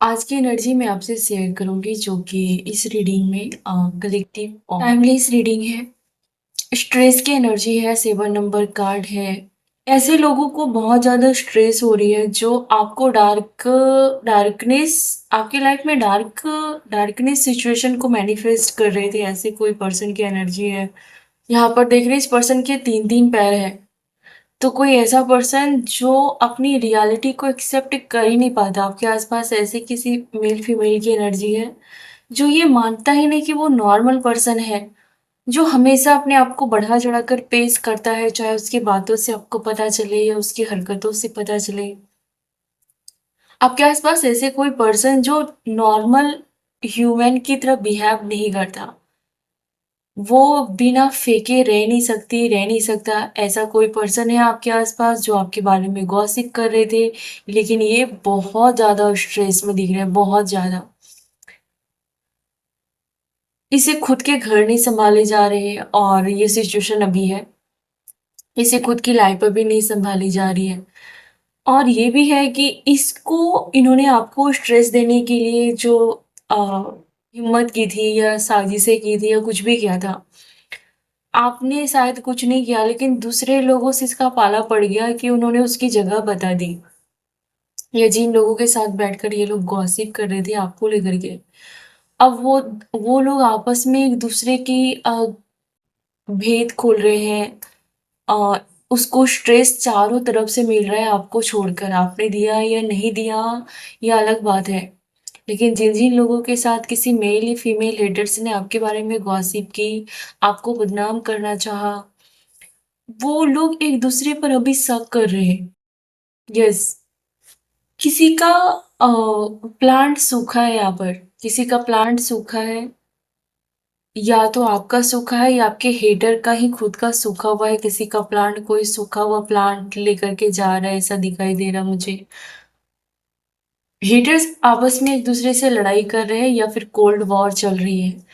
आज की एनर्जी मैं आपसे शेयर करूंगी जो कि इस रीडिंग में कलेक्टिव और टाइमलेस रीडिंग है। स्ट्रेस की एनर्जी है, 7 नंबर कार्ड है। ऐसे लोगों को बहुत ज़्यादा स्ट्रेस हो रही है जो आपको डार्कनेस आपकी लाइफ में डार्कनेस सिचुएशन को मैनिफेस्ट कर रहे थे। ऐसे कोई पर्सन की एनर्जी है। यहाँ पर देख रहे हैं इस पर्सन के 3-3 पैर है। तो कोई ऐसा पर्सन जो अपनी रियलिटी को एक्सेप्ट कर ही नहीं पाता। आपके आसपास ऐसे किसी मेल फीमेल की एनर्जी है जो ये मानता ही नहीं कि वो नॉर्मल पर्सन है, जो हमेशा अपने आप को बढ़ा चढ़ाकर पेश करता है, चाहे उसकी बातों से आपको पता चले या उसकी हरकतों से पता चले। आपके आसपास ऐसे कोई पर्सन जो नॉर्मल ह्यूमन की तरह बिहेव नहीं करता, वो बिना फेंके रह नहीं सकता। ऐसा कोई पर्सन है आपके आसपास जो आपके बारे में गॉसिप कर रहे थे, लेकिन ये बहुत ज़्यादा स्ट्रेस में दिख रहे हैं, बहुत ज़्यादा। इसे खुद के घर नहीं संभाले जा रहे और ये सिचुएशन अभी है। इसे खुद की लाइफ अभी नहीं संभाली जा रही है। और ये भी है कि इसको इन्होंने आपको स्ट्रेस देने के लिए जो हिम्मत की थी या साजिशें की थी या कुछ भी किया था, आपने शायद कुछ नहीं किया, लेकिन दूसरे लोगों से इसका पाला पड़ गया कि उन्होंने उसकी जगह बता दी। या जिन लोगों के साथ बैठकर ये लोग गॉसिप कर रहे थे आपको लेकर के, अब वो लोग आपस में एक दूसरे की भेद खोल रहे हैं। अ, उसको स्ट्रेस चारों तरफ से मिल रहा है आपको छोड़कर। आपने दिया या नहीं दिया, ये अलग बात है। लेकिन जिन-जिन लोगों के साथ किसी मेल या फीमेल हेटर्स ने आपके बारे में गॉसिप की, आपको बदनाम करना चाहा, वो लोग एक दूसरे पर अभी शक कर रहे हैं। यस, किसी का प्लांट सूखा है यहाँ पर, किसी का प्लांट सूखा है, या तो आपका सूखा है या आपके हेटर का ही खुद का सूखा हुआ है। किसी का प्लांट, कोई सूखा हुआ प्लांट लेकर के जा रहा है, ऐसा दिखाई दे रहा मुझे। हेटर्स आपस में एक दूसरे से लड़ाई कर रहे हैं या फिर कोल्ड वॉर चल रही है।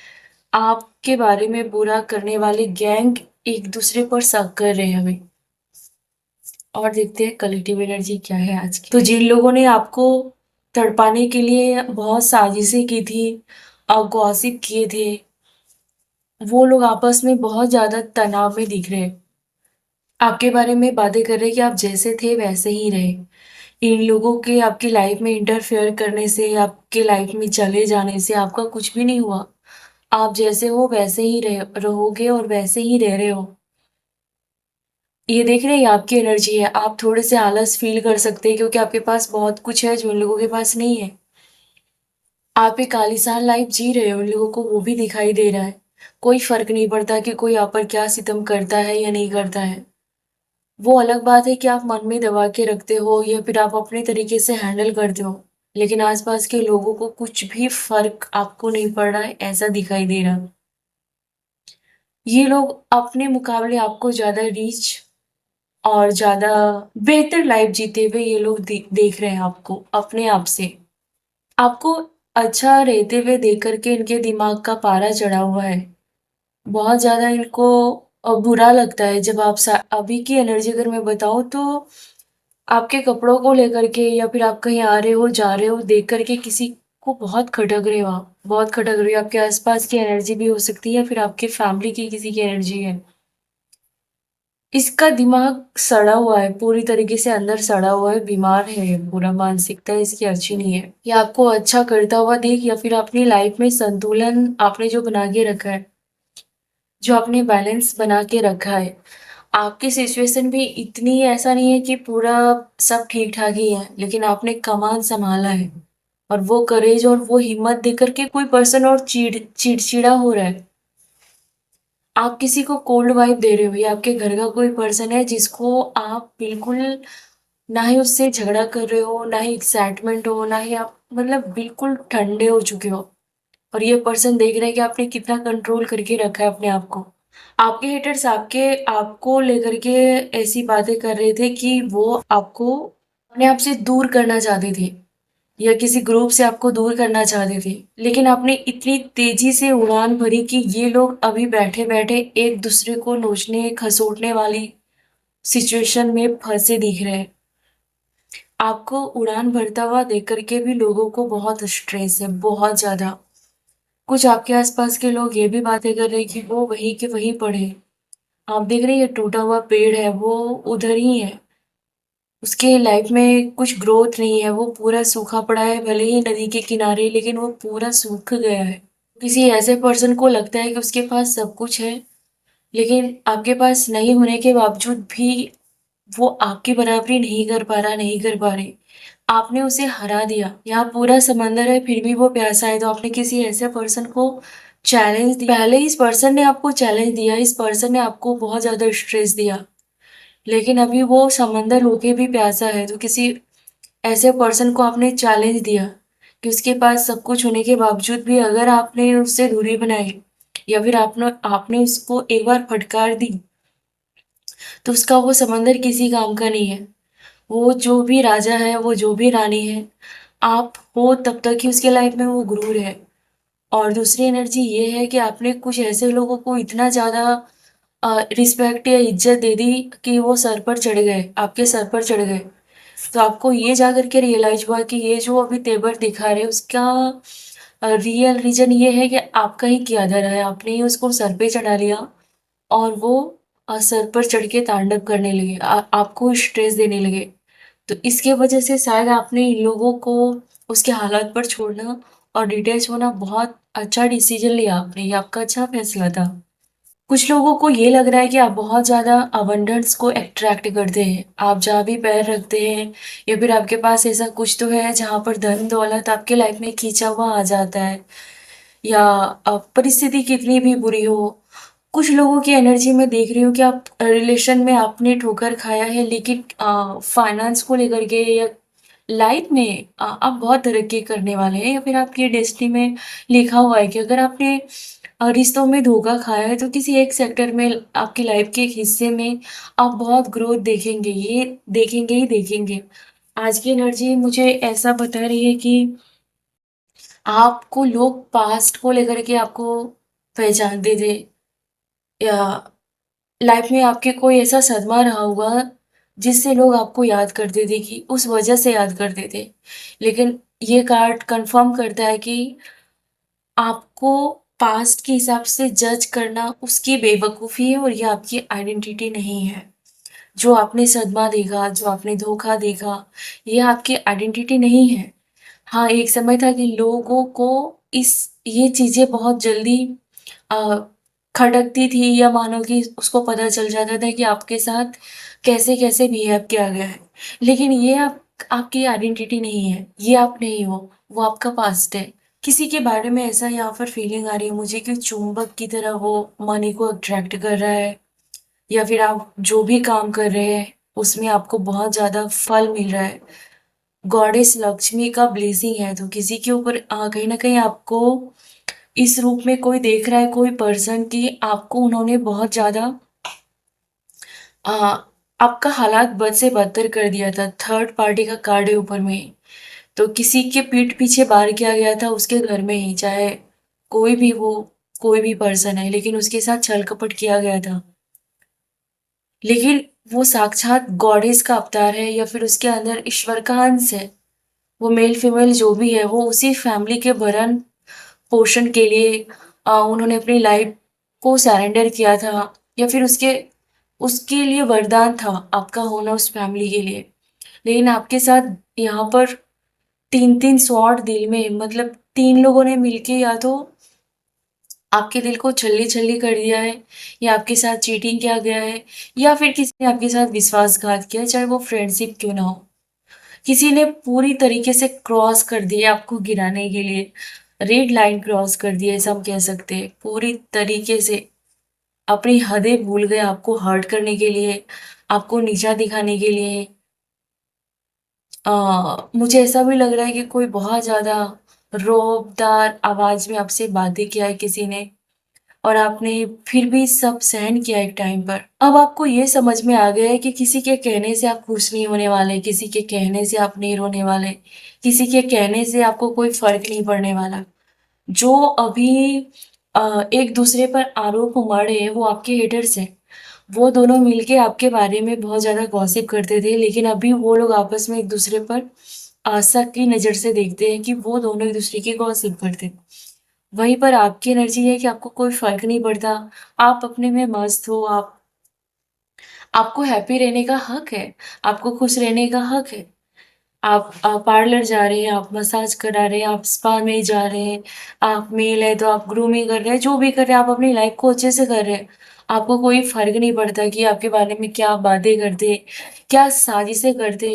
आपके बारे में बुरा करने वाले गैंग एक दूसरे पर शक कर रहे हैं हमें। और देखते हैं कलेक्टिव एनर्जी क्या है आज की। तो जिन लोगों ने आपको तड़पाने के लिए बहुत साजिशें की थी और गॉसिप किए थे, वो लोग आपस में बहुत ज्यादा तनाव में दिख रहे हैं। आपके बारे में बातें कर रहे हैं कि आप जैसे थे वैसे ही रहे। इन लोगों के आपकी लाइफ में इंटरफेयर करने से, आपके लाइफ में चले जाने से आपका कुछ भी नहीं हुआ। आप जैसे हो वैसे ही रहोगे और वैसे ही रह रहे हो। ये देख रहे हैं, ये आपकी एनर्जी है। आप थोड़े से आलस फील कर सकते हैं क्योंकि आपके पास बहुत कुछ है जो उन लोगों के पास नहीं है। आप एक आलीशान लाइफ जी रहे हो, उन लोगों को वो भी दिखाई दे रहा है। कोई फर्क नहीं पड़ता कि कोई आप पर क्या सितम करता है या नहीं करता है। वो अलग बात है कि आप मन में दबा के रखते हो या फिर आप अपने तरीके से हैंडल करते हो, लेकिन आसपास के लोगों को कुछ भी फर्क आपको नहीं पड़ रहा है, ऐसा दिखाई दे रहा। ये लोग अपने मुकाबले आपको ज़्यादा रीच और ज़्यादा बेहतर लाइफ जीते हुए ये लोग देख रहे हैं आपको अपने आप से। आपको अच्छा रहते हुए देख कर के इनके दिमाग का पारा चढ़ा हुआ है। बहुत ज़्यादा इनको बुरा लगता है जब आप अभी की एनर्जी अगर मैं बताऊँ तो आपके कपड़ों को लेकर के या फिर आप कहीं आ रहे हो, जा रहे हो, देख कर के किसी को बहुत खटक रहे हो आप, बहुत खटक रहे हो। आपके आसपास की एनर्जी भी हो सकती है या फिर आपके फैमिली की किसी की एनर्जी है। इसका दिमाग सड़ा हुआ है, पूरी तरीके से अंदर सड़ा हुआ है, बीमार है ये, पूरा मानसिकता इसकी अच्छी नहीं है। ये आपको अच्छा करता हुआ देख या फिर अपनी लाइफ में संतुलन आपने जो बना के रखा है, जो आपने बैलेंस बना के रखा है, आपकी सिचुएशन भी इतनी ऐसा नहीं है कि पूरा सब ठीक-ठाक ही है, लेकिन आपने कमान सँभाला है। और वो करेज और वो हिम्मत देकर के कोई पर्सन और चिड़चिड़ा हो रहा है। आप किसी को कोल्ड वाइब दे रहे हो या आपके घर का कोई पर्सन है जिसको आप बिल्कुल ना ही उससे झगड़ा कर रहे हो, ना ही एक्साइटमेंट हो, ना ही आप मतलब बिल्कुल ठंडे हो चुके हो। और ये पर्सन देख रहा है कि आपने कितना कंट्रोल करके रखा है अपने आप को। आपके हेटर्स आपको लेकर के ऐसी बातें कर रहे थे कि वो आपको अपने आप से दूर करना चाहते थे या किसी ग्रुप से आपको दूर करना चाहते थे। लेकिन आपने इतनी तेजी से उड़ान भरी कि ये लोग अभी बैठे-बैठे एक दूसरे को नोचने, खसोटने वाली सिचुएशन में फँसे दिख रहे हैं। आपको उड़ान भरता हुआ देख कर के भी लोगों को बहुत स्ट्रेस है, बहुत ज़्यादा। कुछ आपके आस-पास के लोग ये भी बातें कर रहे हैं कि वो वहीं के वहीं पड़े हैं। आप देख रहे हैं ये टूटा हुआ पेड़ है, वो उधर ही है। उसके लाइफ में कुछ ग्रोथ नहीं है, वो पूरा सूखा पड़ा है, भले ही नदी के किनारे, लेकिन वो पूरा सूख गया है। किसी ऐसे पर्सन को लगता है कि उसके पास सब कुछ है, लेकिन आपके पास नहीं होने के बावजूद भी वो आपकी बराबरी नहीं कर पा रहा, नहीं कर पा रही। आपने उसे हरा दिया। यहाँ पूरा समंदर है, फिर भी वो प्यासा है, तो आपने किसी ऐसे पर्सन को चैलेंज दिया। पहले इस पर्सन ने आपको चैलेंज दिया, इस पर्सन ने आपको बहुत ज़्यादा स्ट्रेस दिया, लेकिन अभी वो समंदर होके भी प्यासा है, तो किसी ऐसे पर्सन को आपने चैलेंज दिया कि उसके पास सब कुछ होने के बावजूद भी अगर आपने उससे दूरी बनाई या फिर आपने आपने उसको एक बार फटकार दी, तो उसका वो समंदर किसी काम का नहीं है। वो जो भी राजा है, वो जो भी रानी है, आप हो तब तक ही उसके लाइफ में वो गुरूर है। और दूसरी एनर्जी ये है कि आपने कुछ ऐसे लोगों को इतना ज़्यादा रिस्पेक्ट या इज्जत दे दी कि वो सर पर चढ़ गए, आपके सर पर चढ़ गए। तो आपको ये जा कर के रियलाइज़ हुआ कि ये जो अभी तेवर दिखा रहे हैं, उसका रियल रीज़न ये है कि आपका ही किया धरा है। आपने ही उसको सर पे चढ़ा लिया और वो सर पर चढ़ के तांडव करने लगे, आपको स्ट्रेस देने लगे। तो इसके वजह से शायद आपने इन लोगों को उसके हालात पर छोड़ना और डिटैच होना बहुत अच्छा डिसीजन लिया आपने, ये आपका अच्छा फैसला था। कुछ लोगों को ये लग रहा है कि आप बहुत ज़्यादा अबंडेंस को अट्रैक्ट करते हैं। आप जहाँ भी पैर रखते हैं या फिर आपके पास ऐसा कुछ तो है जहाँ पर धन दौलत आपके लाइफ में खींचा हुआ आ जाता है, या परिस्थिति कितनी भी बुरी हो। कुछ लोगों की एनर्जी में देख रही हूँ कि आप रिलेशन में आपने ठोकर खाया है, लेकिन फाइनेंस को लेकर के या लाइफ में आप बहुत तरक्की करने वाले हैं, या फिर आपकी डेस्टिनी में लिखा हुआ है कि अगर आपने रिश्तों में धोखा खाया है तो किसी एक सेक्टर में आपकी लाइफ के एक हिस्से में आप बहुत ग्रोथ देखेंगे, ये देखेंगे ही देखेंगे। आज की एनर्जी मुझे ऐसा बता रही है कि आपको लोग पास्ट को लेकर के आपको पहचानते थे, या लाइफ में आपके कोई ऐसा सदमा रहा होगा जिससे लोग आपको याद करते थे, कि उस वजह से याद करते थे। लेकिन ये कार्ड कंफर्म करता है कि आपको पास्ट के हिसाब से जज करना उसकी बेवकूफ़ी है और ये आपकी आइडेंटिटी नहीं है। जो आपने सदमा देखा, जो आपने धोखा देखा, ये आपकी आइडेंटिटी नहीं है। हाँ, एक समय था कि लोगों को इस ये चीज़ें बहुत जल्दी अ, खटकती थी, या मानो कि उसको पता चल जाता था कि आपके साथ कैसे-कैसे बिहेव किया गया है। लेकिन ये आपकी आइडेंटिटी नहीं है, ये आप नहीं हो, वो आपका पास्ट है। किसी के बारे में ऐसा यहाँ पर फीलिंग आ रही है मुझे कि चुंबक की तरह वो मनी को अट्रैक्ट कर रहा है, या फिर आप जो भी काम कर रहे हैं, उसमें आपको बहुत ज़्यादा फल मिल रहा है। गॉडेस लक्ष्मी का ब्लेसिंग है, तो किसी के ऊपर कहीं न कहीं आपको इस रूप में कोई देख रहा है, कोई पर्सन कि आपको उन्होंने बहुत ज़्यादा अ, आपका हालात बद से बदतर कर दिया था। थर्ड पार्टी का कार्ड है ऊपर में। तो किसी के पीठ पीछे वार किया गया था उसके घर में ही, चाहे कोई भी हो, कोई भी पर्सन है, लेकिन उसके साथ छल-कपट किया गया था। लेकिन वो साक्षात गॉडेस का अवतार है, या फिर उसके अंदर ईश्वर का अंश है। वो मेल फीमेल जो भी है, वो उसी फैमिली के भरण-पोषण के लिए उन्होंने अपनी लाइफ को सरेंडर किया था, या फिर उसके उसके लिए वरदान था आपका होना उस फैमिली के लिए। लेकिन आपके साथ यहाँ पर 3-3 स्वॉर्ड दिल में, मतलब 3 लोगों ने मिलके या तो आपके दिल को छल्ली-छल्ली कर दिया है, या आपके साथ चीटिंग किया गया है, या फिर किसी ने आपके साथ विश्वासघात किया है, चाहे वो फ्रेंडशिप क्यों ना हो। किसी ने पूरी तरीके से क्रॉस कर दिया आपको गिराने के लिए, रेड लाइन क्रॉस कर दी है, ऐसा हम कह सकते हैं। पूरी तरीके से अपनी हदें भूल गए आपको हर्ट करने के लिए, आपको नीचा दिखाने के लिए। मुझे ऐसा भी लग रहा है कि कोई बहुत ज़्यादा रौबदार आवाज़ में आपसे बातें किया है किसी ने, और आपने फिर भी सब सहन किया एक टाइम पर। अब आपको ये समझ में आ गया है कि किसी के कहने से आप खुश नहीं होने वाले, किसी के कहने से आप नहीं रोने वाले, किसी के कहने से आपको कोई फ़र्क नहीं पड़ने वाला। जो अभी एक दूसरे पर आरोप मढ़ रहे हैं, वो आपके हेटर्स हैं। वो दोनों मिलके आपके बारे में बहुत ज़्यादा गॉसिप करते थे, लेकिन अभी वो लोग आपस में एक-दूसरे पर शक की नज़र से देखते हैं कि वो दोनों एक-दूसरे की गॉसिप करते हैं। वहीं पर आपकी एनर्जी है कि आपको कोई फ़र्क नहीं पड़ता, आप अपने में मस्त हो, आपको हैप्पी रहने का हक है, आपको खुश रहने का हक है। आप पार्लर जा रहे हैं, आप मसाज करा रहे हैं, आप स्पा में जा रहे हैं, आप मेल हैं तो आप ग्रूमिंग कर रहे हैं, जो भी कर रहे हैं आप अपनी लाइफ़ को अच्छे से कर रहे हैं। आपको कोई फ़र्क नहीं पड़ता कि आपके बारे में क्या बातें करते, क्या साजिशें करते,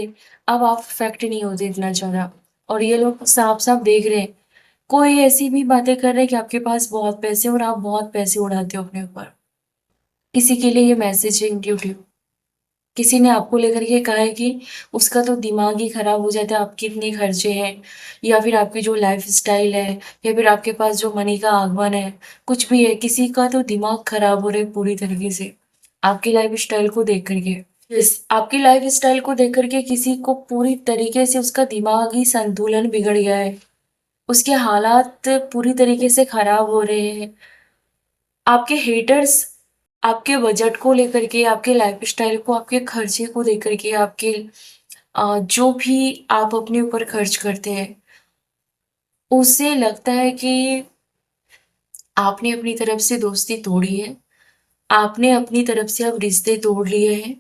अब आप इफ़ेक्ट नहीं होते इतना ज़्यादा। और ये लोग साफ-साफ देख रहे हैं, कोई ऐसी भी बातें कर रहे हैं कि आपके पास बहुत पैसे हैं और आप बहुत पैसे उड़ाते हो अपने ऊपर। किसी के लिए ये मैसेज है यूट्यूब, किसी ने आपको लेकर के कहा है कि उसका तो दिमाग ही खराब हो जाता है, आपके इतने खर्चे हैं या फिर आपकी जो लाइफ़स्टाइल है या फिर आपके पास जो मनी का आगमन है, कुछ भी है, किसी का तो दिमाग खराब हो रहा है पूरी तरीके से, आपकी लाइफ़स्टाइल को देख कर के। आपकी लाइफ़स्टाइल को देख कर के किसी को पूरी तरीके से उसका दिमागी संतुलन बिगड़ गया है, उसके हालात पूरी तरीके से खराब हो रहे हैं। आपके हेटर्स आपके बजट को लेकर के, आपके लाइफ़स्टाइल को, आपके खर्चे को लेकर के, आपके जो भी आप अपने ऊपर खर्च करते हैं, उसे लगता है कि आपने अपनी तरफ से दोस्ती तोड़ी है, आपने अपनी तरफ से अब रिश्ते तोड़ लिए हैं।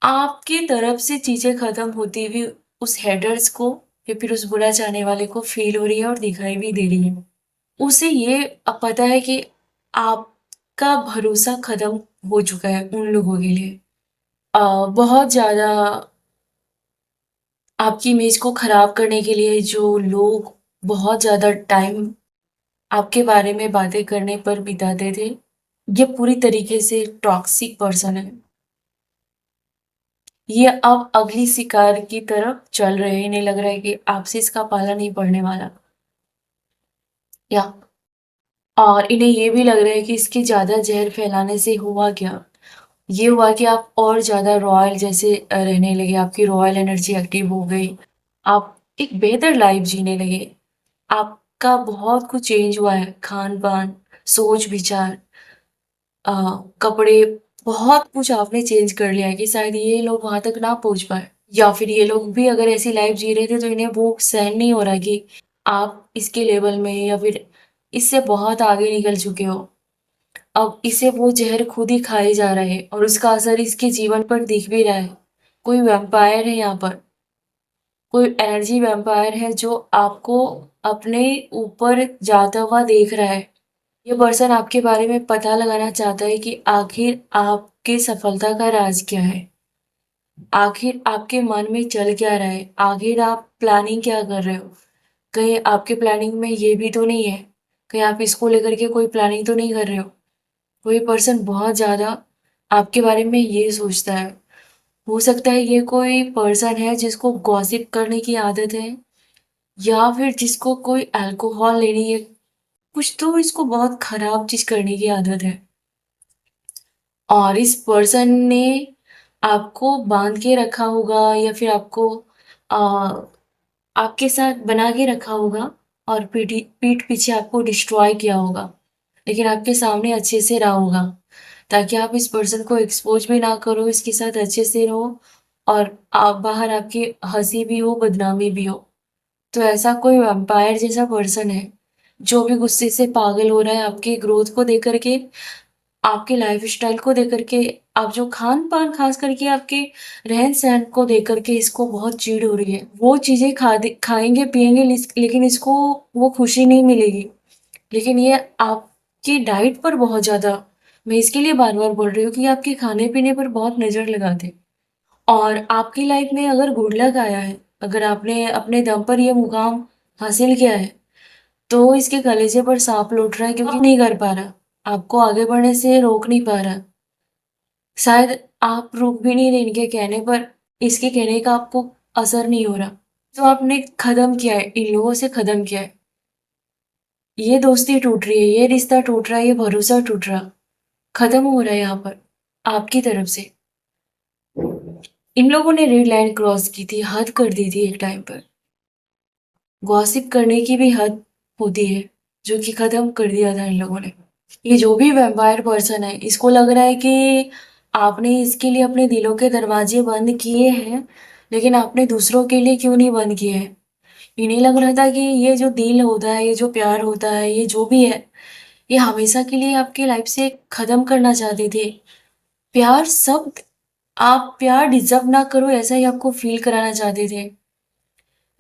आपकी तरफ से चीज़ें ख़त्म होती हुई उस हेटर्स को या फिर उस बुरा चाहने वाले को फ़ील हो रही है और दिखाई भी दे रही है। उसे ये अब पता है कि आपका भरोसा ख़त्म हो चुका है उन लोगों के लिए। बहुत ज़्यादा आपकी इमेज को खराब करने के लिए जो लोग बहुत ज़्यादा टाइम आपके बारे में बातें करने पर बिताते थे, ये पूरी तरीके से टॉक्सिक पर्सन है। ये अब अगली शिकार की तरफ चल रहे हैं, इन्हें लग रहा है कि आपसे इसका पाला नहीं पड़ने वाला। या और इन्हें ये भी लग रहा है कि इसके ज़्यादा ज़हर फैलाने से हुआ क्या? ये हुआ कि आप और ज़्यादा रॉयल जैसे रहने लगे, आपकी रॉयल एनर्जी एक्टिव हो गई। आप एक बेहतर लाइफ़ जीने लगे। आपका बहुत कुछ चेंज हुआ है, खान-पान, सोच-विचार, अ, कपड़े, बहुत कुछ आपने चेंज कर लिया है कि शायद ये लोग वहाँ तक ना पहुँच पाएँ। या फिर ये लोग भी अगर ऐसी लाइफ़ जी रहे थे तो इन्हें वो सहन नहीं हो रहा कि आप इसके लेवल में या फिर इससे बहुत आगे निकल चुके हो। अब इसे वो ज़हर खुद ही खाए जा रहा है और उसका असर इसके जीवन पर दिख भी रहा है। कोई वैम्पायर है यहाँ पर, कोई एनर्जी वैम्पायर है जो आपको अपने ऊपर जाता हुआ देख रहा है। ये पर्सन आपके बारे में पता लगाना चाहता है कि आखिर आपकी सफलता का राज क्या है? आखिर आपके मन में चल क्या रहा है? आखिर आप प्लानिंग क्या कर रहे हो? कहीं आपके प्लानिंग में ये भी तो नहीं है, कहीं आप इसको लेकर के कोई प्लानिंग तो नहीं कर रहे हो? कोई पर्सन बहुत ज़्यादा आपके बारे में ये सोचता है। हो सकता है ये कोई पर्सन है जिसको गॉसिप करने की आदत है या फिर जिसको कोई अल्कोहल लेनी है, कुछ तो इसको बहुत खराब चीज़ करने की आदत है। और इस पर्सन ने आपको बाँध के रखा होगा या फिर आपको अ, आपके साथ बना के रखा होगा और पीठ पीछे आपको डिस्ट्रॉय किया होगा। लेकिन आपके सामने अच्छे से रहा होगा, ताकि आप इस पर्सन को एक्सपोज़ भी ना करो, इसके साथ अच्छे से रहो और आप बाहर आपकी हँसी भी हो, बदनामी भी हो। तो ऐसा कोई वैम्पायर जैसा पर्सन है, जो भी गुस्से से पागल हो रहा है आपकी ग्रोथ को देख कर के, आपके लाइफ़स्टाइल को देख कर के, आप जो खान-पान ख़ास करके आपके रहन-सहन को देख कर के इसको बहुत चिढ़ हो रही है। वो चीज़ें खाएँगे, पिएँगे लेकिन इसको वो खुशी नहीं मिलेगी। लेकिन ये आपकी डाइट पर बहुत ज़्यादा, मैं इसके लिए बार-बार बोल रही हूँ कि आपके खाने-पीने पर बहुत नज़र लगाते हैं। और आपकी लाइफ़ में अगर गुड लक आया है, अगर आपने अपने दम पर ये मुकाम हासिल किया है, तो इसके कलेजे पर साँप लौट रहा है क्योंकि नहीं कर पा रहा। आपको आगे बढ़ने से रोक नहीं पा रहा। शायद आप रुक भी नहीं रहे इनके कहने पर, इसके कहने का आपको असर नहीं हो रहा। तो आपने ख़त्म किया है, इन लोगों से ख़त्म किया है। ये दोस्ती टूट रही है, ये रिश्ता टूट रहा है, ये भरोसा टूट रहा, ख़त्म हो रहा है यहाँ पर, आपकी तरफ से। इन लोगों ने रेड लाइन क्रॉस की थी, हद कर दी थी एक टाइम पर। गॉसिप करने की भी हद होती है, जो कि ख़त्म कर दिया था इन लोगों ने। ये जो भी वैम्पायर पर्सन है, इसको लग रहा है कि आपने इसके लिए अपने दिलों के दरवाजे बंद किए हैं, लेकिन आपने दूसरों के लिए क्यों नहीं बंद किए हैं? ये नहीं लग रहा था कि ये जो दिल होता है, ये जो प्यार होता है, ये जो भी है, ये हमेशा के लिए आपकी लाइफ से खत्म करना चाहते थे। प्यार सब आप प्यार डिज़र्व ना करो ऐसा ही आपको फ़ील कराना चाहते थे।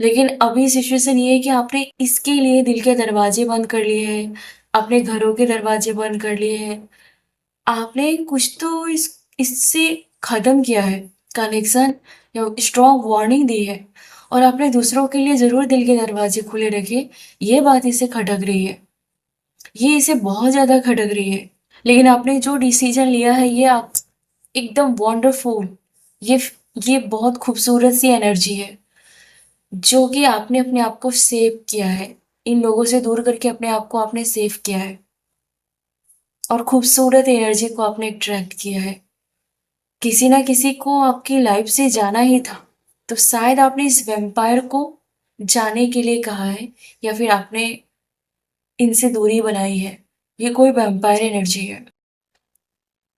लेकिन अभी सिचुएशन ये है कि आपने इसके लिए दिल के दरवाजे बंद कर लिए हैं, अपने घरों के दरवाजे बंद कर लिए हैं। आपने कुछ तो इससे ख़त्म किया है कनेक्शन या स्ट्रॉन्ग वार्निंग दी है और आपने दूसरों के लिए ज़रूर दिल के दरवाजे खुले रखे। ये बात इसे खटक रही है। ये इसे बहुत ज़्यादा खटक रही है। लेकिन आपने जो डिसीजन लिया है ये आप एकदम वंडरफुल ये ये बहुत खूबसूरत सी एनर्जी है जो कि आपने अपने आप को सेव किया है। इन लोगों से दूर करके अपने आप को आपने सेव किया है और खूबसूरत एनर्जी को आपने अट्रैक्ट किया है। किसी ना किसी को आपकी लाइफ से जाना ही था, तो शायद आपने इस वैम्पायर को जाने के लिए कहा है या फिर आपने इनसे दूरी बनाई है। ये कोई वैम्पायर एनर्जी है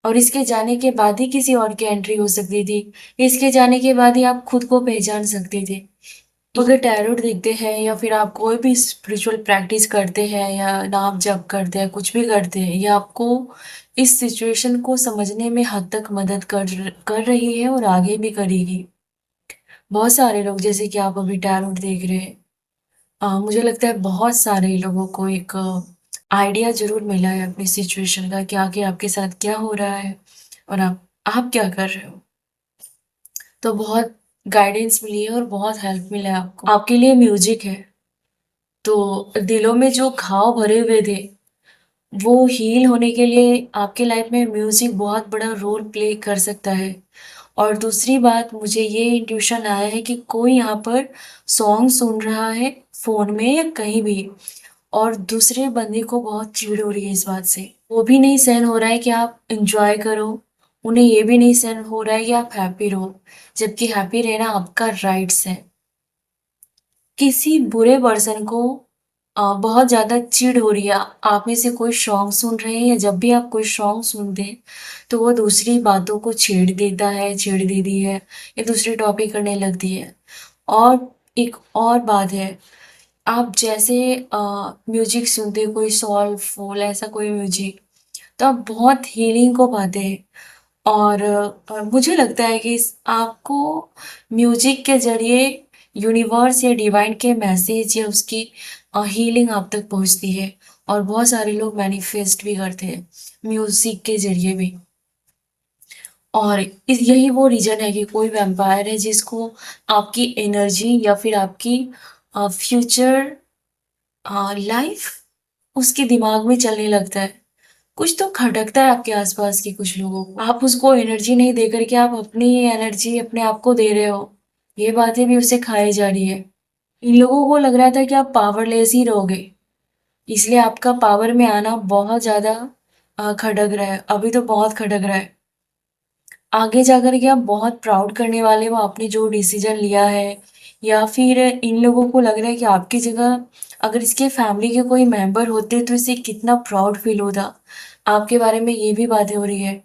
और इसके जाने के बाद ही किसी और की एंट्री हो सकती थी। इसके जाने के बाद ही आप खुद को पहचान सकते थे। अगर टैरोट देखते हैं या फिर आप कोई भी स्पिरिचुअल प्रैक्टिस करते हैं या नाम जप करते हैं, कुछ भी करते हैं, ये आपको इस सिचुएशन को समझने में हद तक मदद कर रही है और आगे भी करेगी। बहुत सारे लोग जैसे कि आप अभी टैरोट देख रहे हैं, मुझे लगता है बहुत सारे लोगों को एक आइडिया ज़रूर मिला है अपनी सिचुएशन का कि आगे आपके साथ क्या हो रहा है और आप क्या कर रहे हो। तो बहुत गाइडेंस मिली है और बहुत हेल्प मिला है आपको। आपके लिए म्यूजिक है, तो दिलों में जो घाव भरे हुए थे, वो हील होने के लिए आपके लाइफ में म्यूजिक बहुत बड़ा रोल प्ले कर सकता है। और दूसरी बात मुझे ये इंट्यूशन आया है कि कोई यहाँ पर सॉन्ग सुन रहा है फ़ोन में या कहीं भी और दूसरे बंदे को बहुत चिढ़ हो रही है इस बात से। वो भी नहीं सहन हो रहा है कि आप एन्जॉय करो, उन्हें ये भी नहीं सहन हो रहा है कि आप हैप्पी रहो, जबकि हैप्पी रहना आपका राइट्स है। किसी बुरे पर्सन को बहुत ज़्यादा चिढ़ हो रही है, आप में से कोई सॉन्ग सुन रहे हैं या जब भी आप कोई सॉन्ग सुनते हैं, तो वो दूसरी बातों को छेड़ देता है, छेड़ देती है या दूसरे टॉपिक करने लगती है। और एक और बात है, आप जैसे म्यूजिक सुनते हो कोई सोलफुल ऐसा कोई म्यूजिक, तो आप बहुत हीलिंग को पाते हैं और मुझे लगता है कि आपको म्यूजिक के जरिए यूनिवर्स या डिवाइन के मैसेज या उसकी हीलिंग आप तक पहुंचती है और बहुत सारे लोग मैनिफेस्ट भी करते हैं म्यूजिक के जरिए भी। और यही वो रीजन है कि कोई वैम्पायर है जिसको आपकी एनर्जी या फिर आपकी फ्यूचर लाइफ उसके दिमाग में चलने लगता है। कुछ तो खटकता है आपके आसपास के कुछ लोगों को। आप उसको एनर्जी नहीं दे करके आप अपनी एनर्जी अपने आप को दे रहे हो। ये बातें भी उसे खाई जा रही है। इन लोगों को लग रहा था कि आप पावरलेस ही रहोगे, इसलिए आपका पावर में आना बहुत ज़्यादा खटक रहा है। अभी तो बहुत खटक रहा है। आगे जाकर के आप बहुत प्राउड करने वाले हो आपने जो डिसीजन लिया है, या फिर इन लोगों को लग रहा है कि आपकी जगह अगर इसके फैमिली के कोई मेंबर होते तो इसे कितना प्राउड फील होता। आपके बारे में ये भी बातें हो रही है।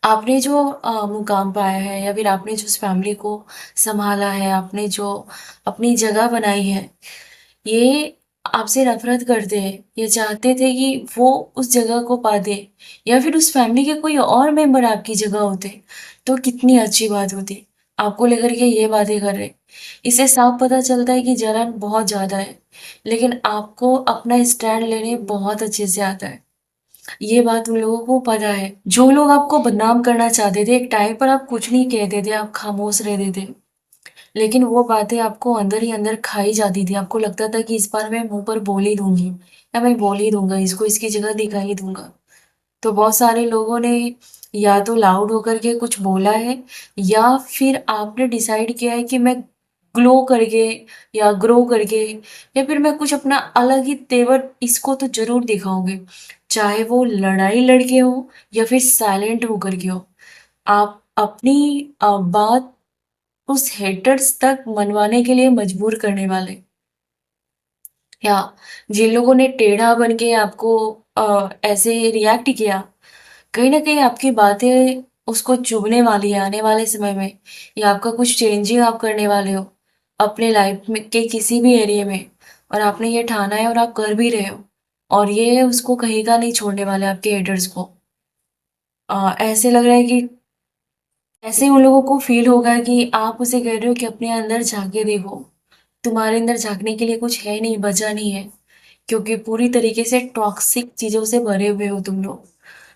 आपने जो मुकाम पाया है या फिर आपने जो उस फैमिली को संभाला है, आपने जो अपनी जगह बनाई है, ये आपसे नफ़रत करते हैं। ये चाहते थे कि वो उस जगह को पा दें या फिर उस फैमिली के कोई और मेंबर आपकी जगह होते, तो कितनी अच्छी बात होती। आपको लेकर के ये बातें कर रहे हैं। इससे साफ पता चलता है कि जलन बहुत ज़्यादा है, लेकिन आपको अपना स्टैंड लेने बहुत अच्छे से आता है। ये बात उन लोगों को पता है। जो लोग आपको बदनाम करना चाहते थे, एक टाइम पर आप कुछ नहीं कहते थे, आप खामोश रहते थे। लेकिन वो बातें आपको अंदर ही अंदर खाई जाती थी। आपको लगता था कि इस बार मैं मुँह पर बोल ही दूँगी या मैं बोल ही दूँगा, इसको इसकी जगह दिखा ही दूँगा। तो बहुत सारे लोगों ने या तो लाउड होकर के कुछ बोला है या फिर आपने डिसाइड किया है कि मैं ग्लो करके या ग्रो करके या फिर मैं कुछ अपना अलग ही तेवर इसको तो ज़रूर दिखाऊँगी। चाहे वो लड़ाई लड़के हो या फिर साइलेंट होकर के हो। आप अपनी बात उस हेटर्स तक मनवाने के लिए मजबूर करने वाले। या जिन लोगों ने टेढ़ा बन के आपको ऐसे रिएक्ट किया, कहीं न कहीं आपकी बातें उसको चुभने वाली है आने वाले समय में, या आपका कुछ चेंजिंग आप करने वाले हो, अपने लाइफ में के किसी भी एरिया में, और आपने ये ठाना है और आप कर भी रहे हो, और ये उसको कहीं का नहीं छोड़ने वाले आपके हेटर्स को। ऐसे लग रहा है कि ऐसे उन लोगों को फ़ील होगा कि आप उसे कह रहे हो कि अपने अंदर झाँक के देखो, तुम्हारे अंदर झाँकने के लिए कुछ है नहीं, बचा नहीं है, क्योंकि पूरी तरीके से टॉक्सिक चीज़ों से भरे हुए हो तुम लोग।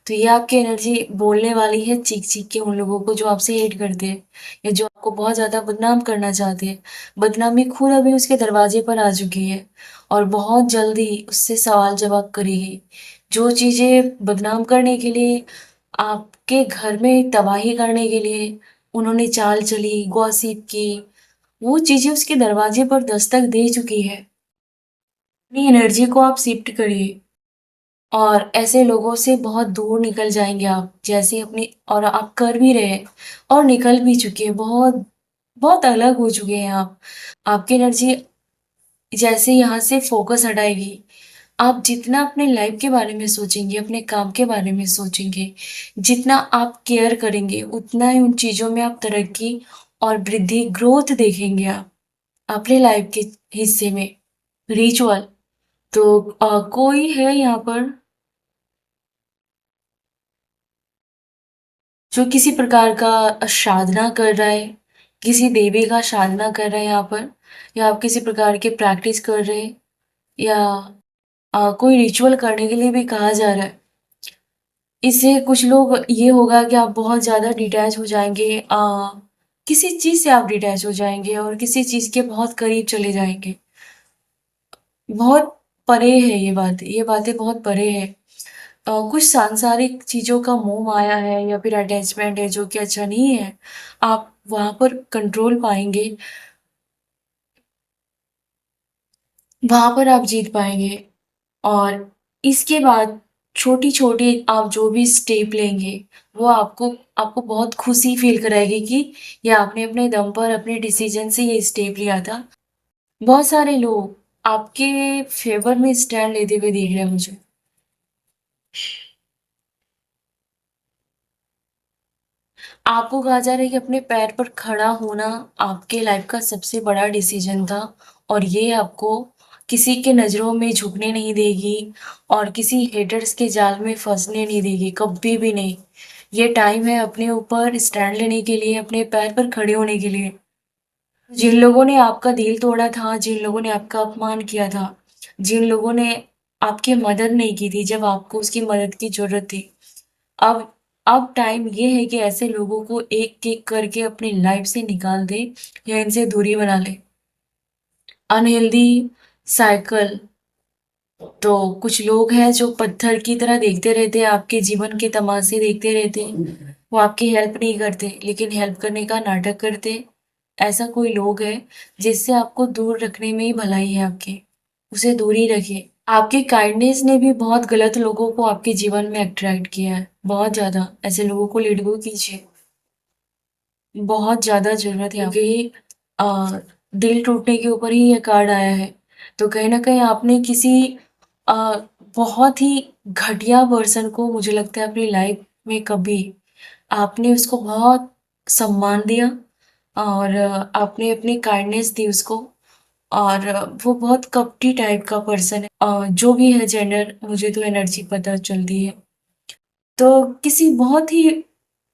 तो ये आपकी एनर्जी बोलने वाली है चीख-चीख के उन लोगों को जो आपसे हेट करते हैं, या जो आपको बहुत ज़्यादा बदनाम करना चाहते हैं। बदनामी खुद अभी उसके दरवाजे पर आ चुकी है, और बहुत जल्दी उससे सवाल-जवाब करेगी। जो चीज़ें बदनाम करने के लिए, आपके घर में तबाही करने के लिए उन्होंने चाल चली, गॉसिप की, वो चीज़ें उसके दरवाजे पर दस्तक दे चुकी है। अपनी एनर्जी को आप शिफ्ट करिए, और ऐसे लोगों से बहुत दूर निकल जाएँगे आप, जैसे अपनी, और आप कर भी रहे हैं और निकल भी चुके हैं, बहुत बहुत अलग हो चुके हैं आप। आपकी एनर्जी जैसे यहाँ से फ़ोकस हटाएगी, आप जितना अपने लाइफ़ के बारे में सोचेंगे, अपने काम के बारे में सोचेंगे, जितना आप केयर करेंगे, उतना ही उन चीज़ों में आप तरक्की और वृद्धि, ग्रोथ देखेंगे आप, अपने लाइफ़ के हिस्से में। रिचुअल, तो कोई है यहाँ पर जो किसी प्रकार का साधना कर रहा है, किसी देवी का साधना कर रहे हैं यहाँ पर, या आप किसी प्रकार की प्रैक्टिस कर रहे हैं, या कोई रिचुअल करने के लिए भी कहा जा रहा है। इससे कुछ लोग ये होगा कि आप बहुत ज़्यादा डिटैच हो जाएँगे, किसी चीज़ से आप डिटैच हो जाएँगे और किसी चीज़ के बहुत करीब चले जाएँगे। बहुत परे है ये बातें बहुत परे हैं। कुछ सांसारिक चीज़ों का मोह-माया है या फिर अटैचमेंट है जो कि अच्छा नहीं है। आप वहाँ पर कंट्रोल पाएँगे, वहाँ पर आप जीत पाएँगे, और इसके बाद छोटी-छोटी आप जो भी स्टेप लेंगे, वो आपको आपको बहुत खुशी फ़ील कराएगी कि ये आपने अपने दम पर अपने डिसीज़न से ये स्टेप लिया था। बहुत सारे लोग आपके फ़ेवर में स्टैंड लेते हुए दिख रहे हैं मुझे। आपको कहा जा रहा है कि अपने पैर पर खड़ा होना आपके लाइफ का सबसे बड़ा डिसीजन था, और ये आपको किसी के नज़रों में झुकने नहीं देगी, और किसी हेटर्स के जाल में फंसने नहीं देगी, कभी भी नहीं। ये टाइम है अपने ऊपर स्टैंड लेने के लिए, अपने पैर पर खड़े होने के लिए। जिन लोगों ने आपका दिल तोड़ा था, जिन लोगों ने आपका अपमान किया था, जिन लोगों ने आपकी मदद नहीं की थी जब आपको उसकी मदद की ज़रूरत थी, अब अब टाइम ये है कि ऐसे लोगों को एक-एक करके अपनी लाइफ से निकाल दे, या इनसे दूरी बना ले। अनहेल्दी साइकिल, तो कुछ लोग हैं जो पत्थर की तरह देखते रहते हैं, आपके जीवन के तमाशे देखते रहते हैं। वो आपकी हेल्प नहीं करते, लेकिन हेल्प करने का नाटक करते। ऐसा कोई लोग है जिससे आपको दूर रखने में ही भलाई है आपकी, उसे दूर ही रखिए। आपकी काइंडनेस ने भी बहुत गलत लोगों को आपके जीवन में अट्रैक्ट किया है, बहुत ज़्यादा। ऐसे लोगों को लेट गो कीजिए, बहुत ज़्यादा ज़रूरत है क्योंकि अ, दिल टूटने के ऊपर ही ये कार्ड आया है। तो कहीं न कहीं आपने किसी अ, बहुत ही घटिया पर्सन को, मुझे लगता है, अपनी लाइफ में कभी आपने उसको बहुत सम्मान दिया, और आपने अपनी काइंडनेस दी उसको, और वो बहुत कपटी टाइप का पर्सन है। जो भी है जेंडर, मुझे तो एनर्जी पता चलती है। तो किसी बहुत ही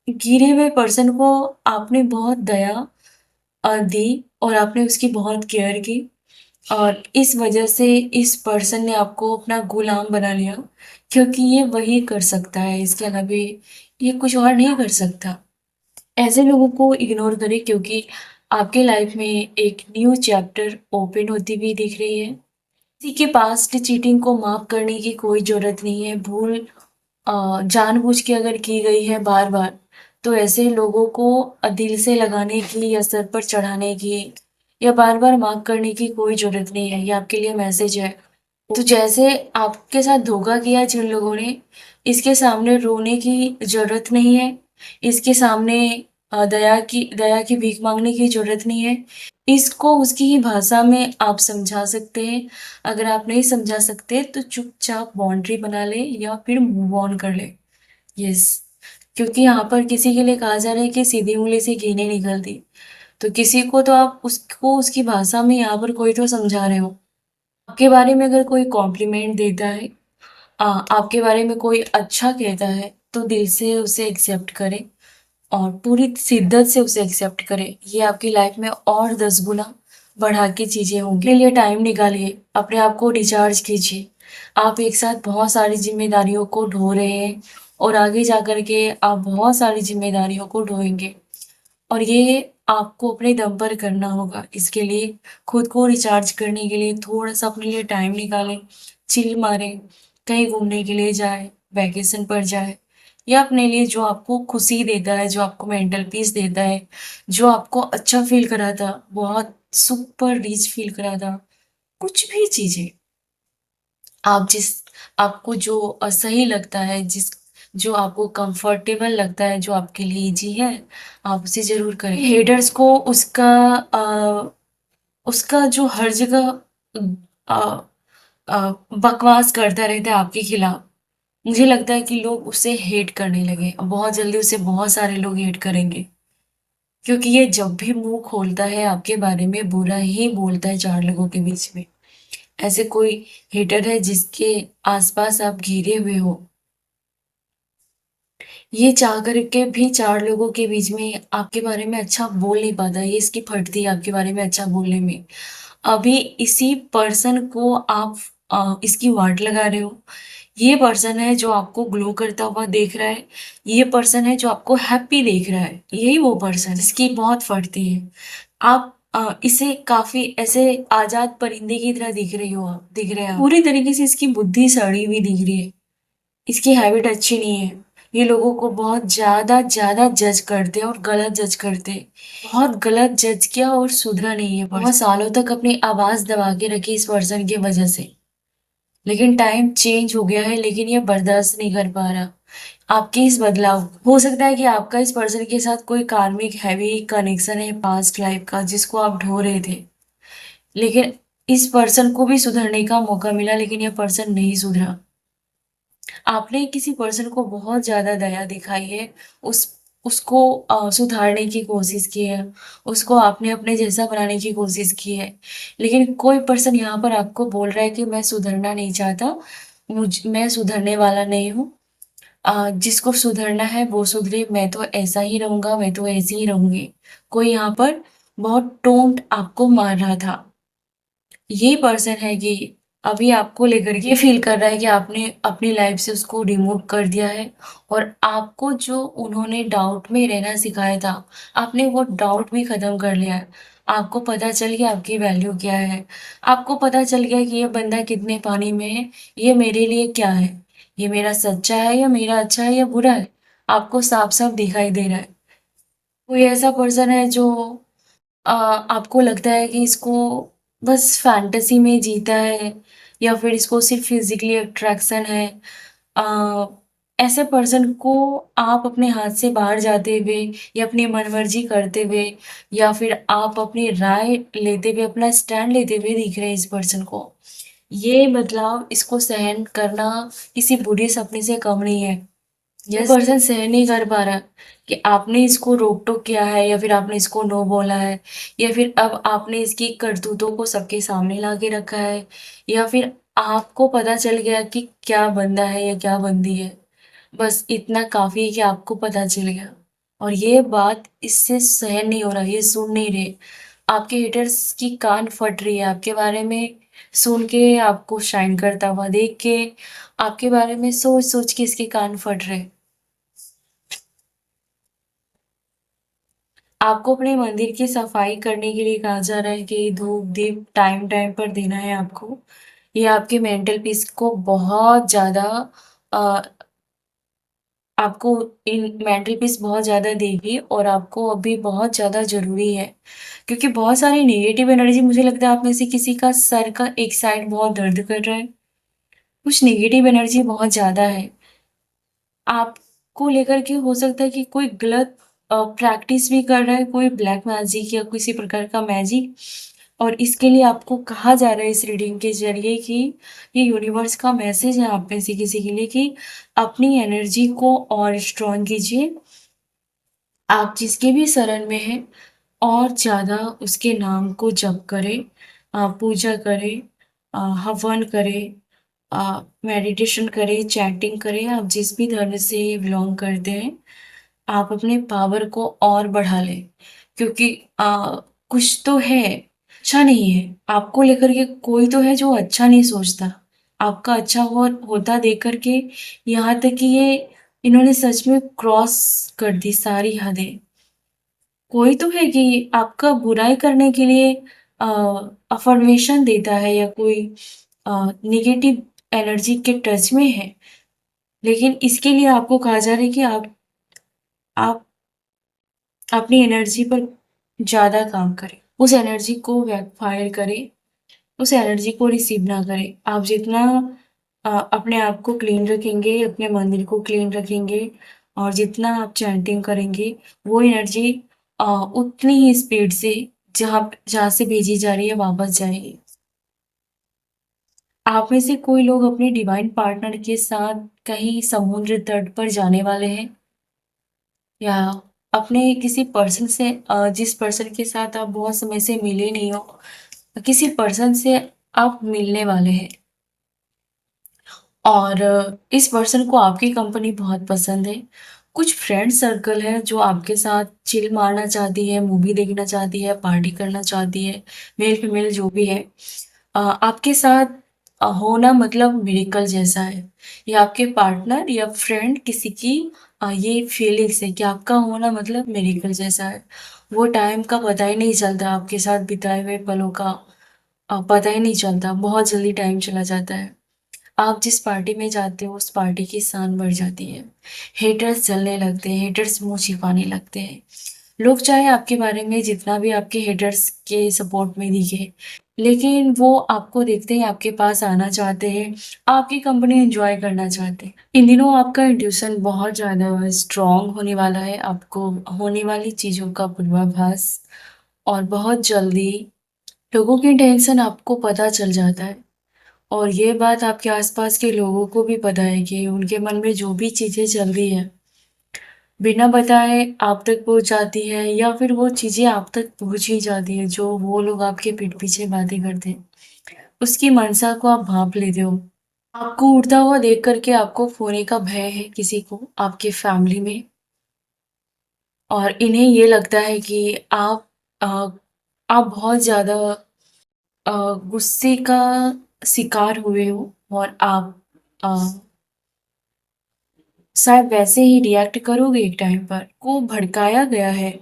गिरे हुए पर्सन को आपने बहुत दया दी, और आपने उसकी बहुत केयर की, और इस वजह से इस पर्सन ने आपको अपना गुलाम बना लिया, क्योंकि ये वही कर सकता है, इसके अलावा ये कुछ और नहीं कर सकता। ऐसे लोगों को इग्नोर करें, क्योंकि आपके लाइफ में एक न्यू चैप्टर ओपन होती हुई दिख रही है। किसी के पास्ट चीटिंग को माफ़ करने की कोई ज़रूरत नहीं है। भूल जानबूझ के अगर की गई है बार-बार, तो ऐसे लोगों को दिल से लगाने की या सर पर चढ़ाने की या बार-बार माफ़ करने की कोई ज़रूरत नहीं है। ये आपके लिए मैसेज है। तो जैसे आपके साथ धोखा किया जिन लोगों ने, इसके सामने रोने की ज़रूरत नहीं है। इसके सामने दया की भीख माँगने की ज़रूरत नहीं है। इसको उसकी ही भाषा में आप समझा सकते हैं। अगर आप नहीं समझा सकते तो चुपचाप बाउंड्री बना लें या फिर मूव ऑन कर लें। यस, क्योंकि यहाँ पर किसी के लिए कहा जा रहा है कि सीधी उंगली से घी नहीं निकलती। तो किसी को तो आप उसको उसकी भाषा में यहाँ पर कोई तो समझा रहे हो। आपके बारे में अगर कोई कॉम्प्लीमेंट देता है, आपके बारे में कोई अच्छा कहता है, तो दिल से उसे एक्सेप्ट करें और पूरी शिद्दत से उसे एक्सेप्ट करें। ये आपकी लाइफ में और 10 गुना बढ़ा के चीज़ें होंगी। अपने लिए टाइम निकालिए, अपने आप को रिचार्ज कीजिए। आप एक साथ बहुत सारी जिम्मेदारियों को ढो रहे हैं और आगे जा कर के आप बहुत सारी जिम्मेदारियों को ढोएंगे और ये आपको अपने दम पर करना होगा। इसके लिए खुद को रिचार्ज करने के लिए थोड़ा-सा अपने लिए टाइम निकालें, चिल मारें, कहीं घूमने के लिए जाएँ, वैकेशन पर जाएँ या अपने लिए जो आपको खुशी देता है, जो आपको मेंटल पीस देता है, जो आपको अच्छा फ़ील कराता, बहुत सुपर रिच फ़ील कराता, कुछ भी चीज़ें आप जिस आपको जो सही लगता है, जो आपको कंफर्टेबल लगता है, जो आपके लिए ईज़ी है, आप उसे ज़रूर करें। हेटर्स को उसका जो हर जगह अ बकवास करता रहता है आपके खिलाफ, मुझे लगता है कि लोग उसे हेट करने लगे। बहुत जल्दी उसे बहुत सारे लोग हेट करेंगे, क्योंकि ये जब भी मुँह खोलता है आपके बारे में बुरा ही बोलता है 4 लोगों के बीच में। ऐसे कोई हेटर है जिसके आसपास आप घिरे हुए हो, ये चाह कर के भी 4 लोगों के बीच में आपके बारे में अच्छा बोल नहीं पाता, ये इसकी फटती है आपके बारे में अच्छा बोलने में। अभी इसी पर्सन को आप इसकी वाट लगा रहे हो। ये पर्सन है जो आपको ग्लो करता हुआ देख रहा है, ये पर्सन है जो आपको हैप्पी देख रहा है, यही वो पर्सन जिसकी बहुत फटती है। आप इसे काफ़ी ऐसे आज़ाद परिंदे की तरह दिख रहे हैं आप। पूरी तरीके से इसकी बुद्धि सड़ी हुई दिख रही है। इसकी हैबिट अच्छी नहीं है। ये लोगों को बहुत ज़्यादा ज़्यादा जज करते हैं और गलत जज करते हैं। बहुत गलत जज किया और सुधरा नहीं है पर्सन। बहुत सालों तक अपनी आवाज़ दबा के रखी इस पर्सन की वजह से। लेकिन टाइम चेंज हो गया है, लेकिन ये बर्दाश्त नहीं कर पा रहा आपके इस बदलाव को। हो सकता है कि आपका इस पर्सन के साथ कोई कार्मिक हैवी कनेक्शन है पास्ट लाइफ का, जिसको आप ढो रहे थे। लेकिन इस पर्सन को भी सुधरने का मौका मिला, लेकिन यह पर्सन नहीं सुधरा। आपने किसी पर्सन को बहुत ज़्यादा दया दिखाई है, उस उसको सुधारने की कोशिश की है, उसको आपने अपने जैसा बनाने की कोशिश की है। लेकिन कोई पर्सन यहाँ पर आपको बोल रहा है कि मैं सुधरना नहीं चाहता, मैं सुधरने वाला नहीं हूँ। जिसको सुधरना है वो सुधरे, मैं तो ऐसा ही रहूँगा, मैं तो ऐसी ही रहूँगी। कोई यहाँ पर बहुत टोंट आपको मार रहा था। ये पर्सन है कि अभी आपको लेकर के फील कर रहा है कि आपने अपनी लाइफ से उसको रिमूव कर दिया है और आपको जो उन्होंने डाउट में रहना सिखाया था, आपने वो डाउट भी ख़त्म कर लिया है। आपको पता चल गया आपकी वैल्यू क्या है। आपको पता चल गया कि ये बंदा कितने पानी में है, ये मेरे लिए क्या है, ये मेरा सच्चा है या मेरा अच्छा है या बुरा है। आपको साफ-साफ दिखाई दे रहा है। कोई ऐसा पर्सन है जो आपको लगता है कि इसको बस फैंटेसी में जीता है या फिर इसको सिर्फ फिजिकली अट्रैक्शन है। अ, ऐसे पर्सन को आप अपने हाथ से बाहर जाते हुए या अपनी मनमर्जी करते हुए या फिर आप अपनी राय लेते हुए, अपना स्टैंड लेते हुए दिख रहे हैं इस पर्सन को। ये बदलाव इसको सहन करना किसी बुरे सपने से कम नहीं है। वो पर्सन सहन नहीं कर पा रहा कि आपने इसको रोक-टोक किया है या फिर आपने इसको नो बोला है या फिर अब आपने इसकी करतूतों को सबके सामने ला के रखा है या फिर आपको पता चल गया कि क्या बंदा है या क्या बंदी है। बस इतना काफ़ी है कि आपको पता चल गया और ये बात इससे सहन नहीं हो रहा, ये सुन नहीं रहे। आपके हेटर्स की कान फट रही है आपके बारे में सुन के, आपको शाइन करता हुआ देख के, आपके बारे में सोच-सोच के इसके कान फट रहे। आपको अपने मंदिर की सफाई करने के लिए कहा जा रहा है कि धूप-दीप टाइम-टाइम पर देना है आपको। ये आपके मेंटल पीस को बहुत ज़्यादा अ, आपको इन मेंटल पीस बहुत ज़्यादा देगी और आपको अभी बहुत ज़्यादा ज़रूरी है। क्योंकि बहुत सारी नेगेटिव एनर्जी, मुझे लगता है आप में से किसी का सर का एक साइड बहुत दर्द कर रहा है। कुछ नेगेटिव एनर्जी बहुत ज़्यादा है। आपको लेकर के हो सकता है कि कोई गलत प्रैक्टिस भी कर रहा है कोई ब्लैक मैजिक या किसी प्रकार का मैजिक, और इसके लिए आपको कहा जा रहा है इस रीडिंग के ज़रिए कि ये यूनिवर्स का मैसेज है आप में से किसी के लिए कि अपनी एनर्जी को और स्ट्रॉन्ग कीजिए। आप जिसके भी शरण में हैं और ज़्यादा उसके नाम को जप करें, पूजा करें, हवन करें, मेडिटेशन करें, चैंटिंग करें, आप जिस भी धर्म से बिलॉन्ग करते हैं, आप अपने पावर को और बढ़ा लें, क्योंकि कुछ तो है, अच्छा नहीं है। आपको लेकर के कोई तो है जो अच्छा नहीं सोचता। आपका अच्छा होता देख कर के यहाँ तक कि ये इन्होंने सच में क्रॉस कर दी सारी हदें। कोई तो है कि आपका बुराई करने के लिए अफर्मेशन देता है या कोई नेगेटिव एनर्जी के टच में है, लेकिन इसके लिए आपको कहा जा रहा है कि आप अपनी एनर्जी पर ज़्यादा काम करें, उस एनर्जी को बैकफायर करें, उस एनर्जी को रिसीव ना करें। आप जितना अपने आप को क्लीन रखेंगे, अपने मंदिर को क्लीन रखेंगे और जितना आप चैंटिंग करेंगे, वो एनर्जी उतनी ही स्पीड से जहाँ जहाँ से भेजी जा रही है वापस जाएगी। आप में से कोई लोग अपने डिवाइन पार्टनर के साथ कहीं समुद्र तट पर जाने वाले हैं, या अपने किसी पर्सन से जिस पर्सन के साथ आप बहुत समय से मिले नहीं हो, किसी पर्सन से आप मिलने वाले हैं, और इस पर्सन को आपकी कंपनी बहुत पसंद है। कुछ फ्रेंड सर्कल है जो आपके साथ चिल मारना चाहती है, मूवी देखना चाहती है, पार्टी करना चाहती है, मेल फीमेल जो भी है। आपके साथ होना मतलब मिरेकल जैसा है। या आपके पार्टनर या फ्रेंड किसी की ये फीलिंग्स है कि आपका होना मतलब मिरेकल जैसा है। वो टाइम का पता ही नहीं चलता, आपके साथ बिताए हुए पलों का पता ही नहीं चलता, बहुत जल्दी टाइम चला जाता है। आप जिस पार्टी में जाते हो उस पार्टी की शान बढ़ जाती है। हेटर्स जलने लगते हैं, हेटर्स मुँह छिपाने लगते हैं। लोग चाहे आपके बारे में जितना भी आपके हेटर्स के सपोर्ट में दिखे, लेकिन वो आपको देखते ही आपके पास आना चाहते हैं, आपकी कंपनी एंजॉय करना चाहते हैं। इन दिनों आपका इंट्यूशन बहुत ज़्यादा स्ट्रॉन्ग होने वाला है, आपको होने वाली चीज़ों का पूर्वाभास, और बहुत जल्दी लोगों की टेंशन आपको पता चल जाता है। और ये बात आपके आसपास के लोगों को भी पता है कि उनके मन में जो भी चीज़ें चल रही है, बिना बताए आप तक पहुँच जाती है, या फिर वो चीज़ें आप तक पहुँच ही जाती है जो वो लोग आपके पीठ पीछे बातें करते हैं। उसकी मंशा को आप भाँप लेते हो। आपको उड़ता हुआ देख कर के आपको खोने का भय है किसी को आपके फैमिली में, और इन्हें ये लगता है कि अ, आप बहुत ज़्यादा गुस्से का शिकार हुए हो, और आप अ, शायद वैसे ही रिएक्ट करोगे एक टाइम पर। को भड़काया गया है,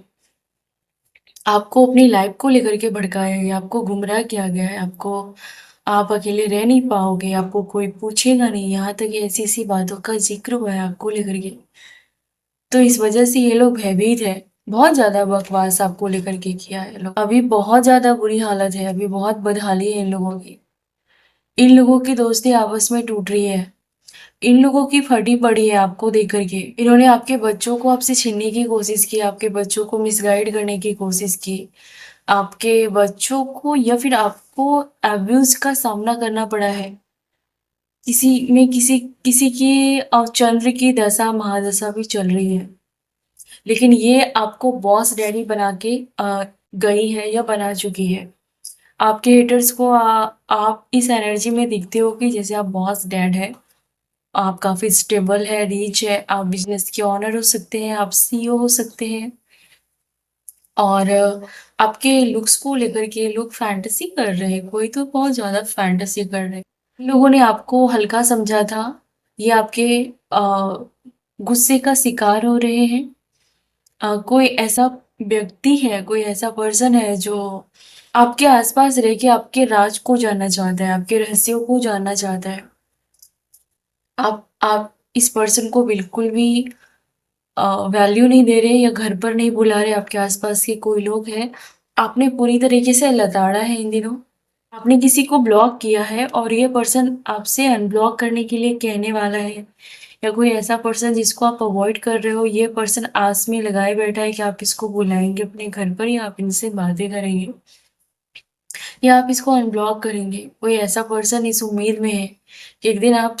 आपको अपनी लाइफ को लेकर के भड़काया गया, आपको गुमराह किया गया है, आपको आप अकेले रह नहीं पाओगे, आपको कोई पूछेगा नहीं, यहाँ तक कि ऐसी-ऐसी बातों का ज़िक्र हुआ है आपको लेकर के। तो इस वजह से ये लोग भयभीत है। बहुत ज़्यादा बकवास आपको लेकर के किया है लोग। अभी बहुत ज़्यादा बुरी हालत है, अभी बहुत बदहाली है इन लोगों की। इन लोगों की दोस्ती आपस में टूट रही है। इन लोगों की फटी पड़ी है आपको देख कर के। इन्होंने आपके बच्चों को आपसे छीनने की कोशिश की, आपके बच्चों को मिसगाइड करने की कोशिश की। आपके बच्चों को या फिर आपको अब्यूज़ का सामना करना पड़ा है। किसी में किसी किसी की चंद्र की दशा महादशा भी चल रही है। लेकिन ये आपको बॉस डैडी बना के गई है या बना चुकी है। आपके हेटर्स को आप इस एनर्जी में दिखते हो कि जैसे आप बॉस डैड है, आप काफ़ी स्टेबल है, रिच है, आप बिज़नेस के ओनर हो सकते हैं, आप सीईओ हो सकते हैं, और आपके लुक्स को लेकर के लोग फैंटेसी कर रहे हैं, कोई तो बहुत ज़्यादा फैंटेसी कर रहे हैं। लोगों ने आपको हल्का समझा था, ये आपके गुस्से का शिकार हो रहे हैं। कोई ऐसा व्यक्ति है, कोई ऐसा पर्सन है जो आपके आसपास रह के आपके राज को जानना चाहता है, आपके रहस्यों को जानना चाहता है। आप इस पर्सन को बिल्कुल भी वैल्यू नहीं दे रहे या घर पर नहीं बुला रहे, आपके आसपास के कोई लोग हैं, आपने पूरी तरीके से लताड़ा है इन दिनों। आपने किसी को ब्लॉक किया है और ये पर्सन आपसे अनब्लॉक करने के लिए कहने वाला है, या कोई ऐसा पर्सन जिसको आप अवॉइड कर रहे हो, ये पर्सन आस में लगाए बैठा है कि आप इसको बुलाएँगे अपने घर पर या आप इनसे बातें करेंगे या आप इसको अनब्लॉक करेंगे। कोई ऐसा पर्सन इस उम्मीद में है कि एक दिन आप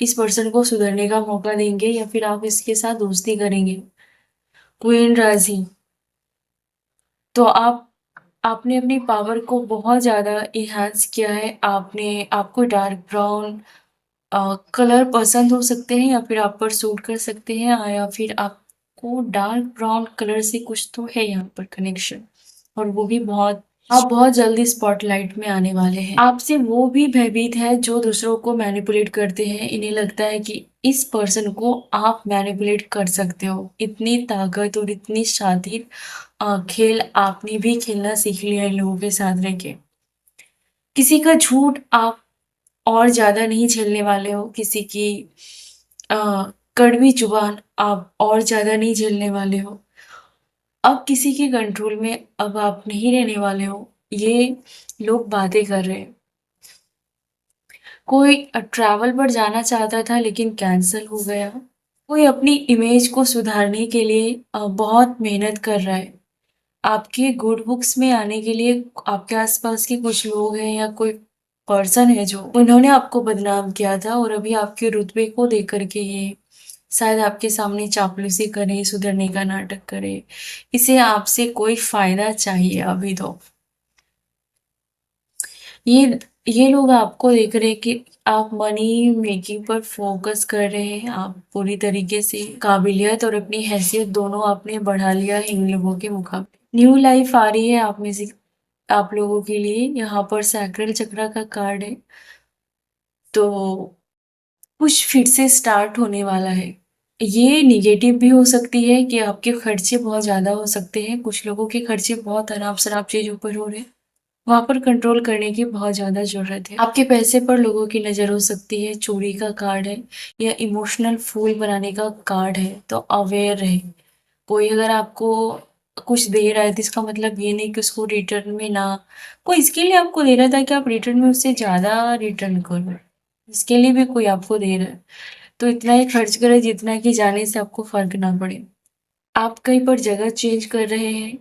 इस पर्सन को सुधरने का मौका देंगे या फिर आप इसके साथ दोस्ती करेंगे। क्वीन राज़ी, तो आपने अपनी पावर को बहुत ज़्यादा एनहांस किया है। आपको डार्क ब्राउन कलर पसंद हो सकते हैं या फिर आप पर सूट कर सकते हैं, या फिर आपको डार्क ब्राउन कलर से कुछ तो है यहाँ पर कनेक्शन, और वो भी आप बहुत जल्दी स्पॉटलाइट में आने वाले हैं। आपसे वो भी भयभीत है जो दूसरों को मैनिपुलेट करते हैं। इन्हें लगता है कि इस पर्सन को आप मैनिपुलेट कर सकते हो। इतनी ताकत और इतनी शातिर खेल आपने भी खेलना सीख लिया है लोगों के साथ रह के। किसी का झूठ आप और ज़्यादा नहीं झेलने वाले हो, किसी की अ, कड़वी जुबान आप और ज़्यादा नहीं झेलने वाले हो। अब किसी के कंट्रोल में अब आप नहीं रहने वाले हो, ये लोग बातें कर रहे हैं। कोई ट्रैवल पर जाना चाहता था लेकिन कैंसल हो गया। कोई अपनी इमेज को सुधारने के लिए बहुत मेहनत कर रहा है। आपके गुड बुक्स में आने के लिए आपके आसपास के कुछ लोग हैं या कोई पर्सन है जो उन्होंने आपको बदनाम किया था और अभी आपके रुतबे को देख कर के ये शायद आपके सामने चापलूसी करे, सुधरने का नाटक करे। इसे आपसे कोई फायदा चाहिए अभी तो। ये ये लोग आपको देख रहे हैं कि आप मनी मेकिंग पर फोकस कर रहे हैं। आप पूरी तरीके से काबिलियत और अपनी हैसियत दोनों आपने बढ़ा लिया है इन लोगों के मुकाबले। न्यू लाइफ आ रही है आप में से आप लोगों के लिए। यहाँ पर सैक्रल चक्र का कार्ड है, तो कुछ फिर से स्टार्ट होने वाला है। ये निगेटिव भी हो सकती है कि आपके खर्चे बहुत ज़्यादा हो सकते हैं। कुछ लोगों के खर्चे बहुत अनाप-शनाप चीज़ों पर हो रहे हैं। वहाँ पर कंट्रोल करने की बहुत ज़्यादा ज़रूरत है। आपके पैसे पर लोगों की नज़र हो सकती है। चोरी का कार्ड है या इमोशनल फूल बनाने का कार्ड है, तो अवेयर रहें। कोई अगर आपको कुछ दे रहा है तो इसका मतलब ये नहीं कि उसको रिटर्न में ना, कोई इसके लिए आपको दे रहा था कि आप रिटर्न में उससे ज़्यादा रिटर्न करो। इसके लिए भी कोई आपको दे रहा है, तो इतना ही खर्च करें जितना कि जाने से आपको फ़र्क ना पड़े। आप कहीं पर जगह चेंज कर रहे हैं,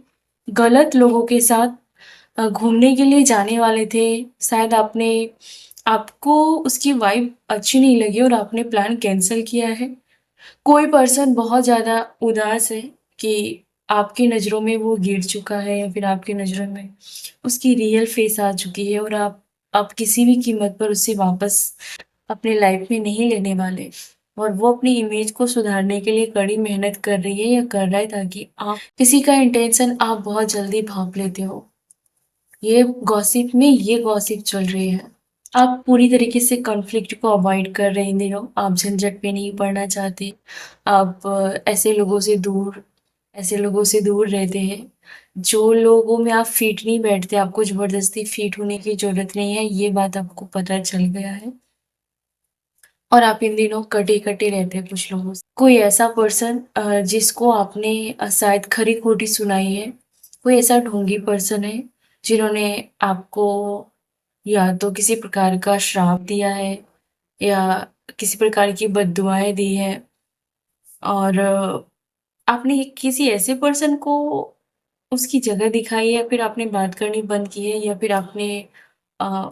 गलत लोगों के साथ घूमने के लिए जाने वाले थे। शायद आपको उसकी वाइब अच्छी नहीं लगी और आपने प्लान कैंसल किया है। कोई पर्सन बहुत ज़्यादा उदास है कि आपकी नज़रों में वो गिर चुका है या फिर आपकी नज़रों में उसकी रियल फेस आ चुकी है और आप किसी भी कीमत पर उसे वापस अपने लाइफ में नहीं लेने वाले, और वो अपनी इमेज को सुधारने के लिए कड़ी मेहनत कर रही है या कर रहा है ताकि आप किसी का इंटेंशन आप बहुत जल्दी भांप लेते हो। ये गॉसिप चल रही है। आप पूरी तरीके से कॉन्फ्लिक्ट को अवॉइड कर रहे हैं इन दिनों। आप झंझट में नहीं पड़ना चाहते। आप ऐसे लोगों से दूर रहते हैं। जो लोगों में आप फिट नहीं बैठते, आपको ज़बरदस्ती फिट होने की ज़रूरत नहीं है, ये बात आपको पता चल गया है। और आप इन दिनों कटे-कटे रहते हैं कुछ लोगों से। कोई ऐसा पर्सन जिसको आपने शायद खरी-खोटी सुनाई है, कोई ऐसा ढोंगी पर्सन है जिन्होंने आपको या तो किसी प्रकार का श्राप दिया है या किसी प्रकार की बद्दुआएँ दी हैं, और आपने किसी ऐसे पर्सन को उसकी जगह दिखाई है या फिर आपने बात करनी बंद की है या फिर आपने अ,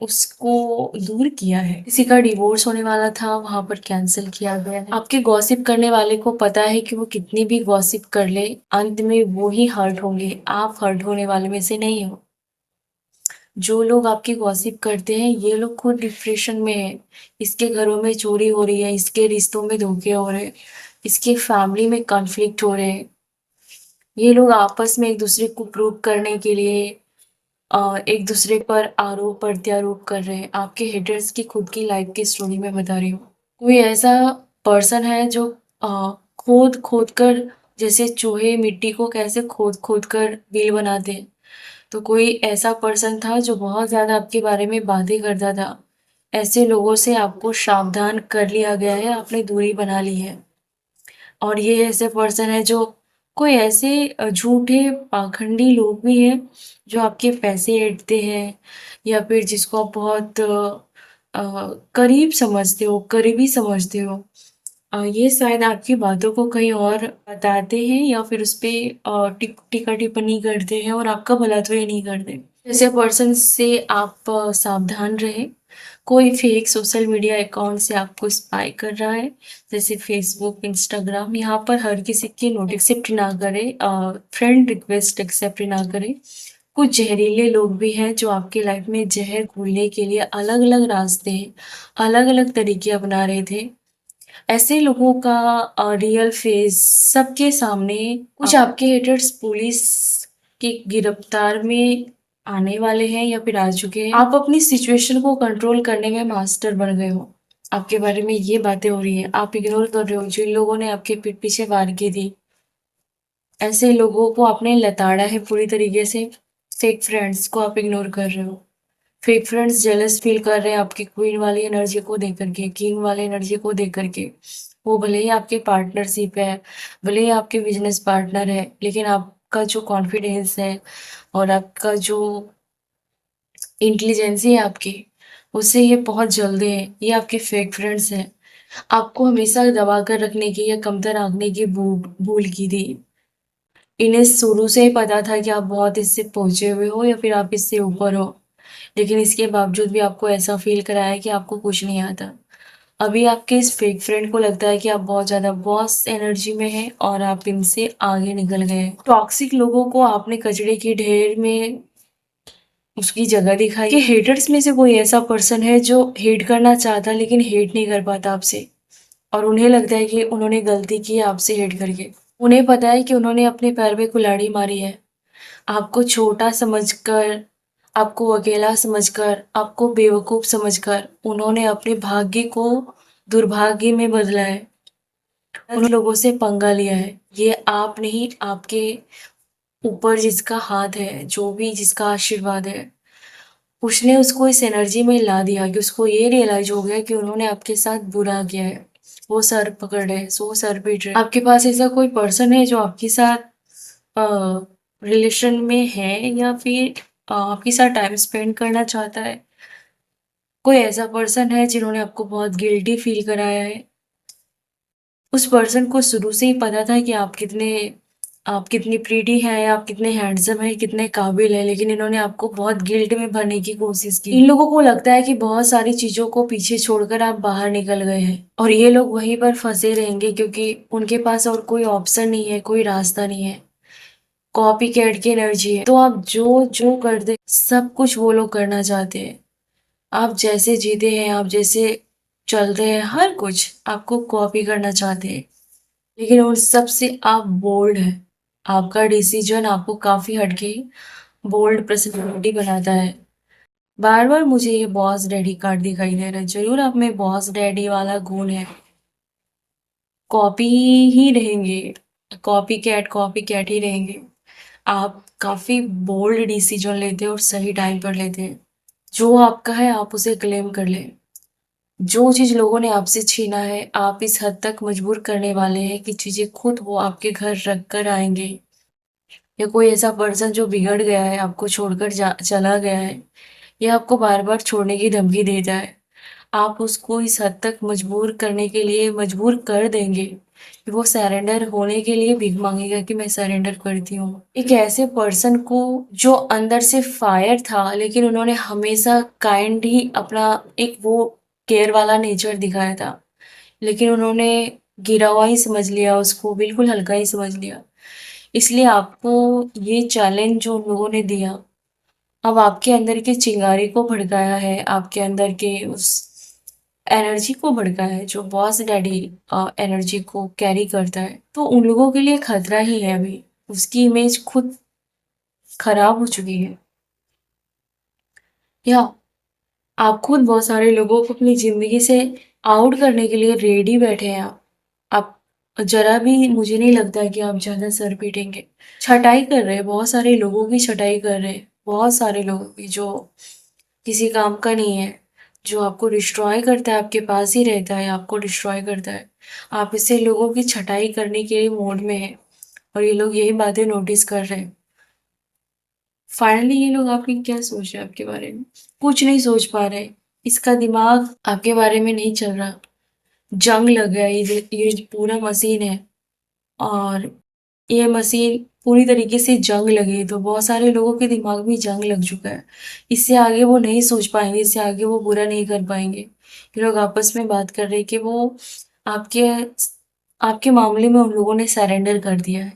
उसको दूर किया है। किसी का डिवोर्स होने वाला था, वहाँ पर कैंसल किया गया है। आपके गॉसिप करने वाले को पता है कि वो कितनी भी गॉसिप कर ले, अंत में वो ही हर्ट होंगे, आप हर्ट होने वाले में से नहीं हो। जो लोग आपकी गॉसिप करते हैं, ये लोग खुद डिप्रेशन में हैं। इसके घरों में चोरी हो रही है, इसके रिश्तों में धोखे हो रहे हैं, इसकी फैमिली में कॉन्फ्लिक्ट हो रहे हैं। ये लोग आपस में एक-दूसरे को प्रूव करने के लिए एक दूसरे पर आरोप प्रत्यारोप कर रहे हैं। आपके हेटर्स की खुद की लाइफ की स्टोरी मैं बता रही हूँ। कोई ऐसा पर्सन है जो खोद खोद कर, जैसे चूहे मिट्टी को कैसे खोद खोद कर बिल बनाते हैं, तो कोई ऐसा पर्सन था जो बहुत ज़्यादा आपके बारे में बातें करता था। ऐसे लोगों से आपको सावधान कर लिया गया है, आपने दूरी बना ली है। और ये ऐसे पर्सन है जो कोई ऐसे झूठे पाखंडी लोग भी हैं जो आपके पैसे ऐंठते हैं या फिर जिसको आप बहुत करीब समझते हो, करीबी समझते हो। ये शायद आपकी बातों को कहीं और बताते हैं या फिर उस पे टीका-टिप्पणी करते हैं और आपका भला तो ये नहीं करते। ऐसे पर्सन से आप सावधान रहें। कोई फेक सोशल मीडिया अकाउंट से आपको स्पाई कर रहा है, जैसे फ़ेसबुक, इंस्टाग्राम, यहाँ पर हर किसी की नोटिस एक्सेप्ट ना करें, फ्रेंड रिक्वेस्ट एक्सेप्ट ना करें। कुछ ज़हरीले लोग भी हैं जो आपकी लाइफ में ज़हर घोलने के लिए अलग-अलग रास्ते, अलग-अलग तरीके अपना रहे थे। ऐसे लोगों का रियल फेस सबके सामने, कुछ आपके हेटर्स पुलिस की गिरफ्तार में आने वाले हैं या फिर आ चुके हैं। आप अपनी सिचुएशन को कंट्रोल करने में मास्टर बन गए हो। आपके बारे में ये बातें हो रही हैं, आप इग्नोर कर रहे हो जिन लोगों ने आपके पीठ पीछे वार की थी। ऐसे लोगों को आपने लताड़ा है पूरी तरीके से। फेक फ्रेंड्स को आप इग्नोर कर रहे हो। फेक फ्रेंड्स जेलस फील कर रहे हैं आपकी क्वीन वाली एनर्जी को देख करके, किंग वाली एनर्जी को देख करके। वो भले ही आपके पार्टनरशिप है, भले ही आपके बिजनेस पार्टनर है, लेकिन आपका जो कॉन्फिडेंस है और आपका जो इंटेलिजेंसी है आपकी, उससे ये बहुत जल्दी है। ये आपके फेक फ्रेंड्स हैं। आपको हमेशा दबा कर रखने की या कमतर आंकने की भूल की थी। इन्हें शुरू से ही पता था कि आप बहुत इससे पहुंचे हुए हो या फिर आप इससे ऊपर हो, लेकिन इसके बावजूद भी आपको ऐसा फील कराया कि आपको कुछ नहीं आता। अभी आपके इस फेक फ्रेंड को लगता है कि आप बहुत ज़्यादा बॉस एनर्जी में हैं और आप इनसे आगे निकल गए। टॉक्सिक लोगों को आपने कचड़े के ढेर में उसकी जगह दिखाई कि हेटर्स में से कोई ऐसा पर्सन है जो हेट करना चाहता लेकिन हेट नहीं कर पाता आपसे, और उन्हें लगता है कि उन्होंने गलती की है आपसे हेट करके। उन्हें पता है कि उन्होंने अपने पैर पे कुल्हाड़ी मारी है। आपको छोटा समझकर, आपको अकेला समझकर, आपको बेवकूफ़ समझकर उन्होंने अपने भाग्य को दुर्भाग्य में बदला है। उन लोगों से पंगा लिया है। ये आप नहीं, आपके ऊपर जिसका हाथ है, जो भी जिसका आशीर्वाद है, उसने उसको इस एनर्जी में ला दिया कि उसको ये रियलाइज़ हो गया कि उन्होंने आपके साथ बुरा किया है। वो सर पकड़ रहे हैं, वो सर पीट रहे हैं। आपके पास ऐसा कोई पर्सन है जो आपके साथ रिलेशन में है या फिर आपके साथ टाइम स्पेंड करना चाहता है। कोई ऐसा पर्सन है जिन्होंने आपको बहुत गिल्टी फील कराया है। उस पर्सन को शुरू से ही पता था कि आप कितनी प्रीटी हैं, आप कितने हैंडसम हैं, कितने काबिल हैं, लेकिन इन्होंने आपको बहुत गिल्ट में भरने की कोशिश की। इन लोगों को लगता है कि बहुत सारी चीज़ों को पीछे छोड़कर आप बाहर निकल गए हैं और ये लोग वहीं पर फंसे रहेंगे क्योंकि उनके पास और कोई ऑप्शन नहीं है, कोई रास्ता नहीं है। कॉपी कैट की एनर्जी है, तो आप जो जो कर दे सब कुछ वो लोग करना चाहते हैं। आप जैसे जीते हैं, आप जैसे चल रहे हैं, हर कुछ आपको कॉपी करना चाहते हैं, लेकिन उन सब से आप बोल्ड हैं। आपका डिसीजन आपको काफ़ी हटके बोल्ड पर्सनैलिटी बनाता है। बार बार मुझे ये बॉस डैडी कार्ड दिखाई दे रहा है। जरूर आप में बॉस डैडी वाला गुण है। कॉपी ही रहेंगे, कॉपी कैट ही रहेंगे। आप काफ़ी बोल्ड डिसीजन लेते हैं और सही टाइम पर लेते हैं। जो आपका है आप उसे क्लेम कर लें। जो चीज़ लोगों ने आपसे छीना है, आप इस हद तक मजबूर करने वाले हैं कि चीज़ें खुद वो आपके घर रख कर आएंगे। या कोई ऐसा पर्सन जो बिगड़ गया है, आपको छोड़कर चला गया है, या आपको बार बार छोड़ने की धमकी देता है, आप उसको इस हद तक मजबूर करने के लिए मजबूर कर देंगे कि वो सरेंडर होने के लिए भीख मांगेगा कि मैं सरेंडर करती हूँ। एक ऐसे पर्सन को जो अंदर से फायर था, लेकिन उन्होंने हमेशा काइंड ही अपना एक वो केयर वाला नेचर दिखाया था, लेकिन उन्होंने गिरा हुआ ही समझ लिया, उसको बिल्कुल हल्का ही समझ लिया। इसलिए आपको ये चैलेंज जो उन लोगों ने दिया, अब आपके अंदर की चिंगारी को भड़काया है, आपके अंदर के उस एनर्जी को भड़काया है जो बॉस डैडी एनर्जी को कैरी करता है। तो उन लोगों के लिए खतरा ही है अभी। उसकी इमेज खुद खराब हो चुकी है। या आप खुद बहुत सारे लोगों को अपनी ज़िंदगी से आउट करने के लिए रेडी बैठे हैं आप ज़रा भी मुझे नहीं लगता कि आप ज़्यादा सर पीटेंगे। छटाई कर रहे हैं, बहुत सारे लोगों की छटाई कर रहे हैं, बहुत सारे लोगों की जो किसी काम का नहीं है, जो आपको डिस्ट्रॉय करता है, आपके पास ही रहता है, आपको डिस्ट्रॉय करता है। आप इससे लोगों की छटाई करने के मूड में हैं और ये लोग यही बातें नोटिस कर रहे हैं। फाइनली ये लोग आपकी क्या सोच रहे हैं आपके बारे में? कुछ नहीं सोच पा रहे। इसका दिमाग आपके बारे में नहीं चल रहा, जंग लग गया, ये पूरा मशीन है और ये मशीन पूरी तरीके से जंग लगी, तो बहुत सारे लोगों के दिमाग में जंग लग चुका है। इससे आगे वो नहीं सोच पाएंगे, इससे आगे वो बुरा नहीं कर पाएंगे। ये लोग आपस में बात कर रहे हैं कि वो आपके आपके मामले में उन लोगों ने सरेंडर कर दिया है,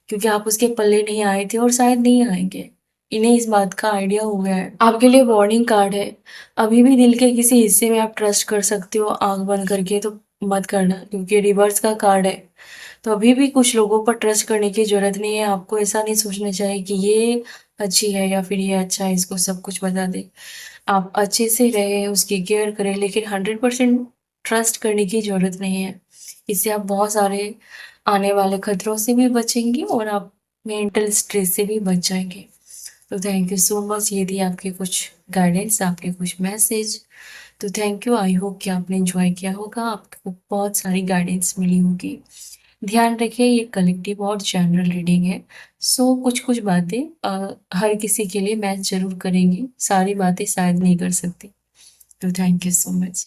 क्योंकि आप उसके पल्ले नहीं आए थे और शायद नहीं आएंगे। इन्हें इस बात का आइडिया हो गया है। आपके लिए वार्निंग कार्ड है, अभी भी दिल के किसी हिस्से में आप ट्रस्ट कर सकते हो आंख बंद करके, तो मत करना, क्योंकि रिवर्स का कार्ड है। तो अभी भी कुछ लोगों पर ट्रस्ट करने की ज़रूरत नहीं है। आपको ऐसा नहीं सोचना चाहिए कि ये अच्छी है या फिर ये अच्छा है, इसको सब कुछ बता दें। आप अच्छे से रहें, उसकी केयर करें, लेकिन 100% ट्रस्ट करने की ज़रूरत नहीं है। इससे आप बहुत सारे आने वाले खतरों से भी बचेंगे और आप मेंटल स्ट्रेस से भी बच जाएँगे। तो थैंक यू सो मच। ये थी आपके कुछ गाइडेंस, आपके कुछ मैसेज। तो थैंक यू, आई होप कि आपने एन्जॉय किया होगा, आपको बहुत सारी गाइडेंस मिली होगी। ध्यान रखिए, ये कलेक्टिव और जनरल रीडिंग है, सो कुछ-कुछ बातें हर किसी के लिए मैच ज़रूर करेंगी, सारी बातें शायद नहीं कर सकती। तो थैंक यू सो मच।